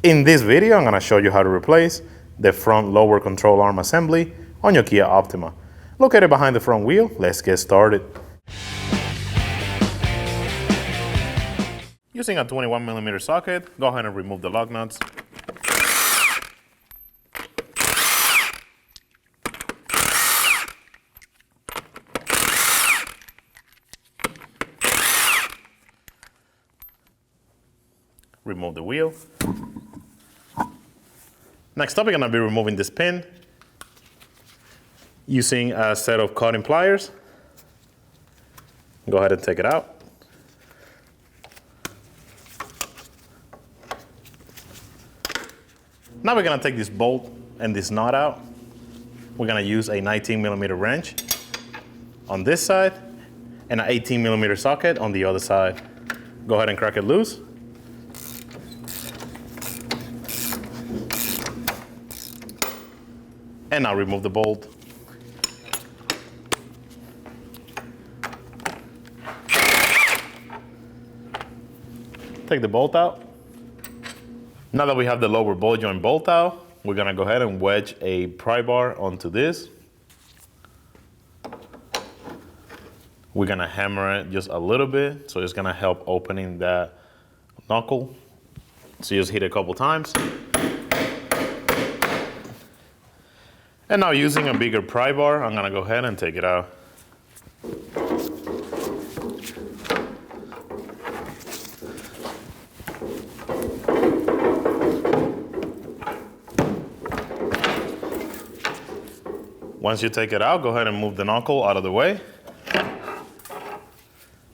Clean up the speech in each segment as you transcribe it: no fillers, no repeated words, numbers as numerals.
In this video, I'm going to show you how to replace the front lower control arm assembly on your Kia Optima. Located behind the front wheel, let's get started. Using a 21mm socket, go ahead and remove the lug nuts. Remove the wheel. Next up, we're going to be removing this pin using a set of cutting pliers. Go ahead and take it out. Now we're going to take this bolt and this nut out. We're going to use a 19mm wrench on this side and an 18mm socket on the other side. Go ahead and crack it loose. And now remove the bolt. Take the bolt out. Now that we have the lower ball joint bolt out, we're gonna go ahead and wedge a pry bar onto this. We're gonna hammer it just a little bit, so it's gonna help opening that knuckle. So you just hit it a couple times. And now using a bigger pry bar, I'm gonna go ahead and take it out. Once you take it out, go ahead and move the knuckle out of the way.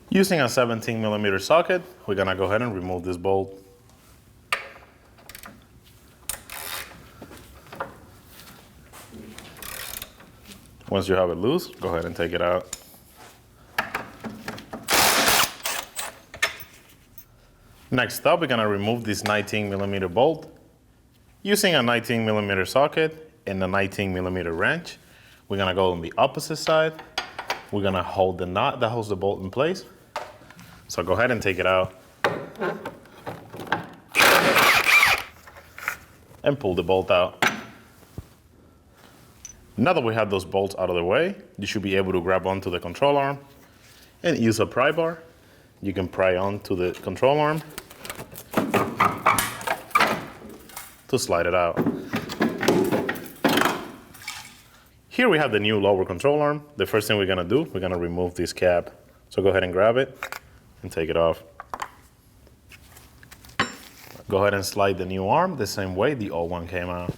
Using a 17mm socket, we're gonna go ahead and remove this bolt. Once you have it loose, go ahead and take it out. Next up, we're gonna remove this 19mm bolt. Using a 19mm socket and a 19mm wrench, we're gonna go on the opposite side. We're gonna hold the knot that holds the bolt in place. So go ahead and take it out. And pull the bolt out. Now that we have those bolts out of the way, you should be able to grab onto the control arm and use a pry bar. You can pry onto the control arm to slide it out. Here we have the new lower control arm. The first thing we're gonna do, we're gonna remove this cap. So go ahead and grab it and take it off. Go ahead and slide the new arm the same way the old one came out.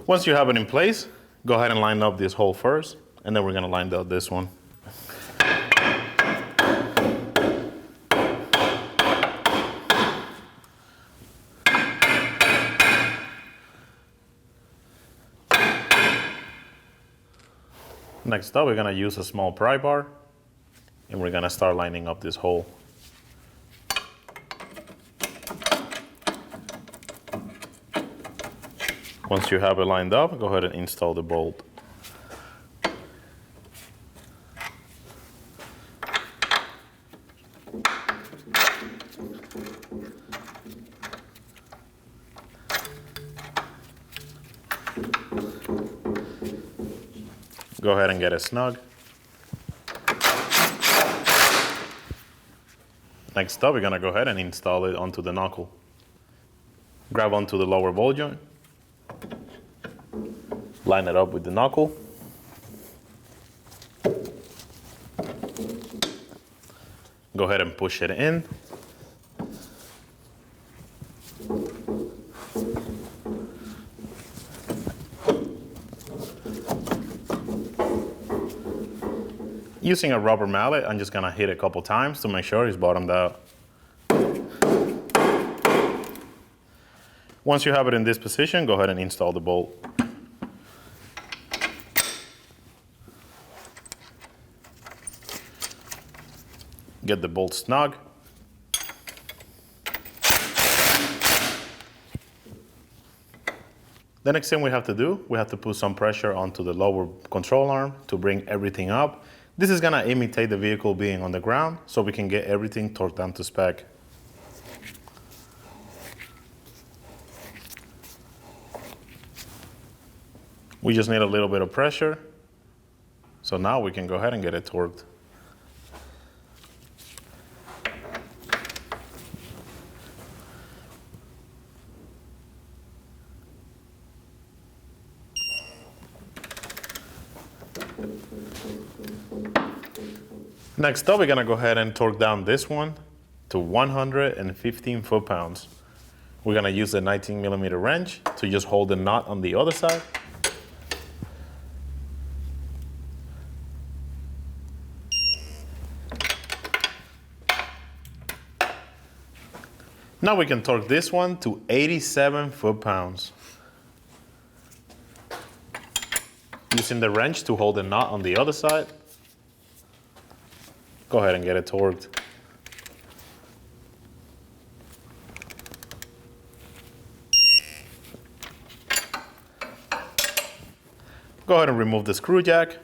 Once you have it in place, go ahead and line up this hole first, and then we're gonna line up this one. Next up, we're gonna use a small pry bar, and we're gonna start lining up this hole. Once you have it lined up, go ahead and install the bolt. Go ahead and get it snug. Next up, we're gonna go ahead and install it onto the knuckle. Grab onto the lower ball joint. Line it up with the knuckle. Go ahead and push it in. Using a rubber mallet, I'm just gonna hit it a couple times to make sure it's bottomed out. Once you have it in this position, go ahead and install the bolt. Get the bolt snug. The next thing we have to do, we have to put some pressure onto the lower control arm to bring everything up. This is gonna imitate the vehicle being on the ground so we can get everything torqued down to spec. We just need a little bit of pressure. So now we can go ahead and get it torqued. Next up, we're gonna go ahead and torque down this one to 115 foot-pounds. We're gonna use the 19mm wrench to just hold the knot on the other side. Now we can torque this one to 87 foot-pounds. Using the wrench to hold the knot on the other side. Go ahead and get it torqued. Go ahead and remove the screw jack.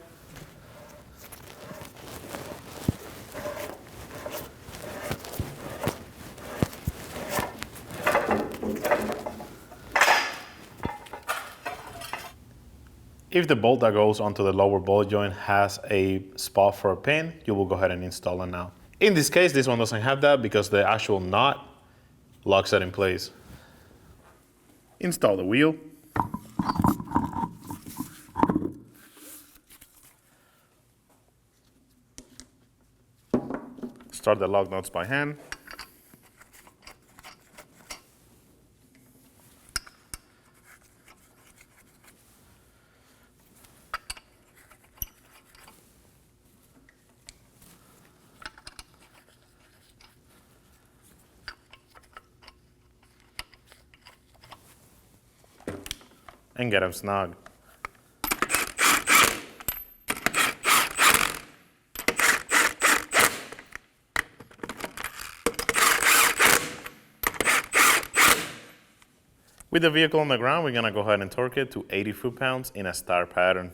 If the bolt that goes onto the lower ball joint has a spot for a pin, you will go ahead and install it now. In this case, this one doesn't have that because the actual knot locks it in place. Install the wheel. Start the lug nuts by hand. And get them snug. With the vehicle on the ground, we're gonna go ahead and torque it to 80 foot-pounds in a star pattern.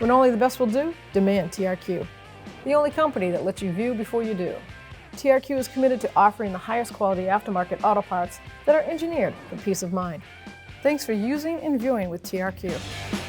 When only the best will do, demand TRQ. The only company that lets you view before you do. TRQ is committed to offering the highest quality aftermarket auto parts that are engineered for peace of mind. Thanks for using and viewing with TRQ.